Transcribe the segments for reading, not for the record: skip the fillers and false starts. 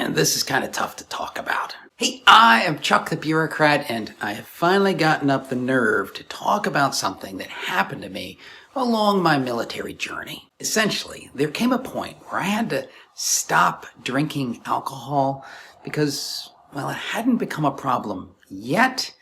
and this is kind of tough to talk about. Hey, I am Chuck the Bureaucrat, and I have finally gotten up the nerve to talk about something that happened to me along my military journey. Essentially, there came a point where I had to stop drinking alcohol because, well, it hadn't become a problem yet.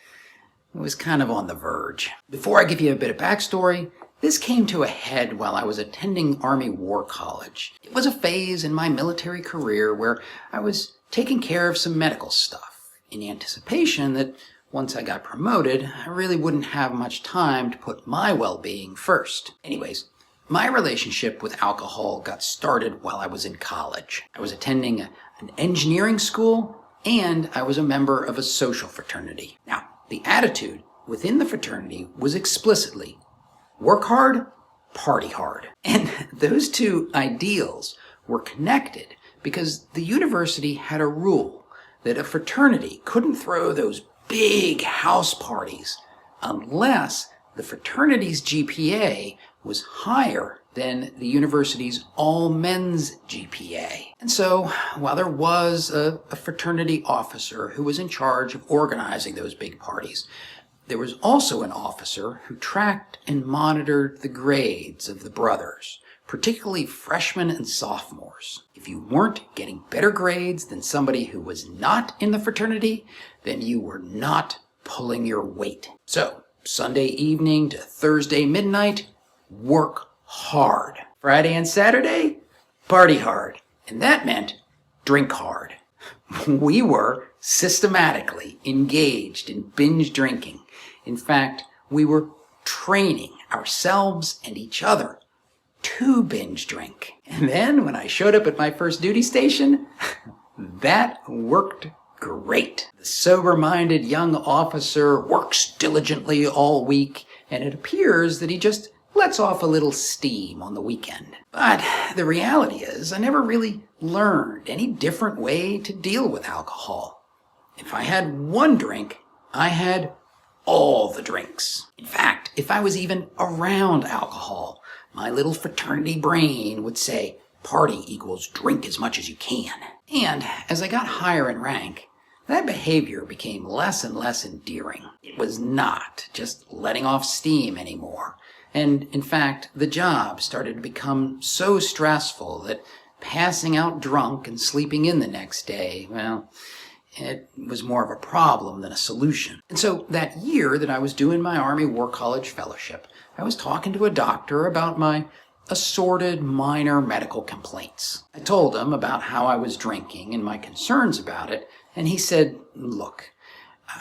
It was kind of on the verge. Before I give you a bit of backstory, this came to a head while I was attending Army War College. It was a phase in my military career where I was taking care of some medical stuff in anticipation that once I got promoted, I really wouldn't have much time to put my well-being first. Anyways, my relationship with alcohol got started while I was in college. I was attending an engineering school, and I was a member of a social fraternity. Now, the attitude within the fraternity was explicitly work hard, party hard. And those two ideals were connected because the university had a rule that a fraternity couldn't throw those big house parties unless the fraternity's GPA was higher than the university's all-men's GPA. And so, while there was a fraternity officer who was in charge of organizing those big parties, there was also an officer who tracked and monitored the grades of the brothers, particularly freshmen and sophomores. If you weren't getting better grades than somebody who was not in the fraternity, then you were not pulling your weight. So, Sunday evening to Thursday midnight, work hard. Friday and Saturday, party hard. And that meant drink hard. We were systematically engaged in binge drinking. In fact, we were training ourselves and each other to binge drink. And then when I showed up at my first duty station, that worked great. The sober-minded young officer works diligently all week, and it appears that he just lets off a little steam on the weekend. But the reality is, I never really learned any different way to deal with alcohol. If I had one drink, I had all the drinks. In fact, if I was even around alcohol, my little fraternity brain would say, party equals drink as much as you can. And as I got higher in rank, that behavior became less and less endearing. It was not just letting off steam anymore. And in fact, the job started to become so stressful that passing out drunk and sleeping in the next day, well, it was more of a problem than a solution. And so that year that I was doing my Army War College fellowship, I was talking to a doctor about my assorted minor medical complaints. I told him about how I was drinking and my concerns about it, and he said, look,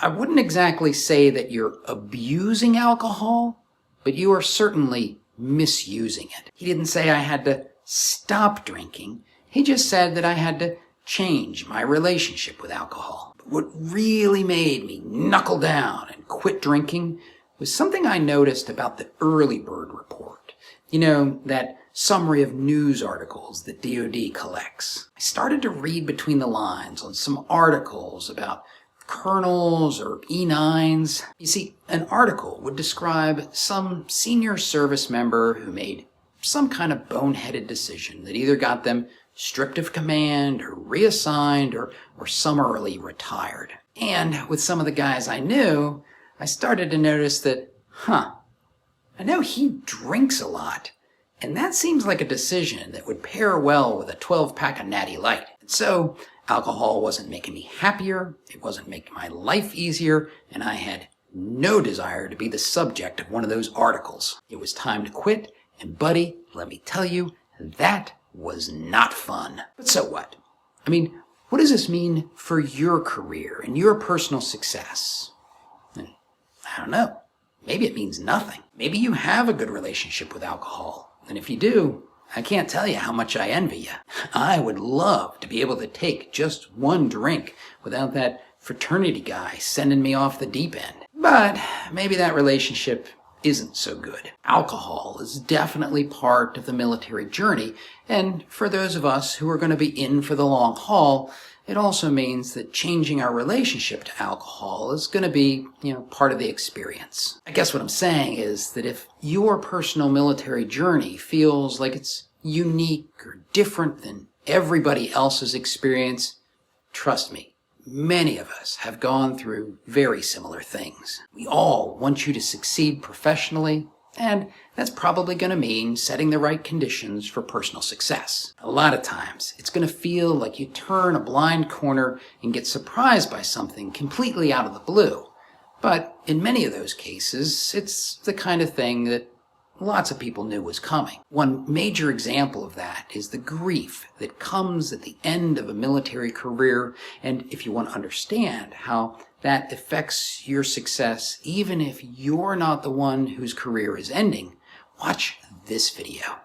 I wouldn't exactly say that you're abusing alcohol, but you are certainly misusing it. He didn't say I had to stop drinking. He just said that I had to change my relationship with alcohol. But what really made me knuckle down and quit drinking was something I noticed about the Early Bird Report. You know, that summary of news articles that DoD collects. I started to read between the lines on some articles about colonels or E9s. You see, an article would describe some senior service member who made some kind of boneheaded decision that either got them stripped of command or reassigned or summarily retired. And with some of the guys I knew, I started to notice that, I know he drinks a lot, and that seems like a decision that would pair well with a 12-pack of Natty Light. And so, alcohol wasn't making me happier, it wasn't making my life easier, and I had no desire to be the subject of one of those articles. It was time to quit, and buddy, let me tell you, that was not fun. But so what? I mean, what does this mean for your career and your personal success? And I don't know. Maybe it means nothing. Maybe you have a good relationship with alcohol. And if you do, I can't tell you how much I envy you. I would love to be able to take just one drink without that fraternity guy sending me off the deep end. But maybe that relationship isn't so good. Alcohol is definitely part of the military journey, and for those of us who are going to be in for the long haul, it also means that changing our relationship to alcohol is going to be, part of the experience. I guess what I'm saying is that if your personal military journey feels like it's unique or different than everybody else's experience, Trust me, many of us have gone through very similar things. We all want you to succeed professionally, and that's probably going to mean setting the right conditions for personal success. A lot of times, it's going to feel like you turn a blind corner and get surprised by something completely out of the blue. But in many of those cases, it's the kind of thing that lots of people knew was coming. One major example of that is the grief that comes at the end of a military career, and if you want to understand how that affects your success, even if you're not the one whose career is ending, watch this video.